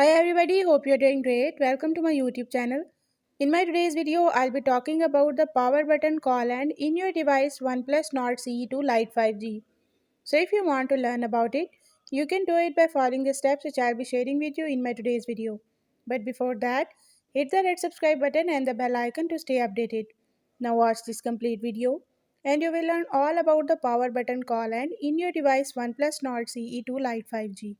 Hi everybody, hope you're doing great. Welcome to my YouTube channel. In my today's video, I'll be talking about the power button call and in your device OnePlus Nord CE2 Lite 5G. So if you want to learn about it, you can do it by following the steps which I'll be sharing with you in my today's video. But before that, hit the red subscribe button and the bell icon to stay updated. Now watch this complete video and you will learn all about the power button call and in your device OnePlus Nord CE2 Lite 5G.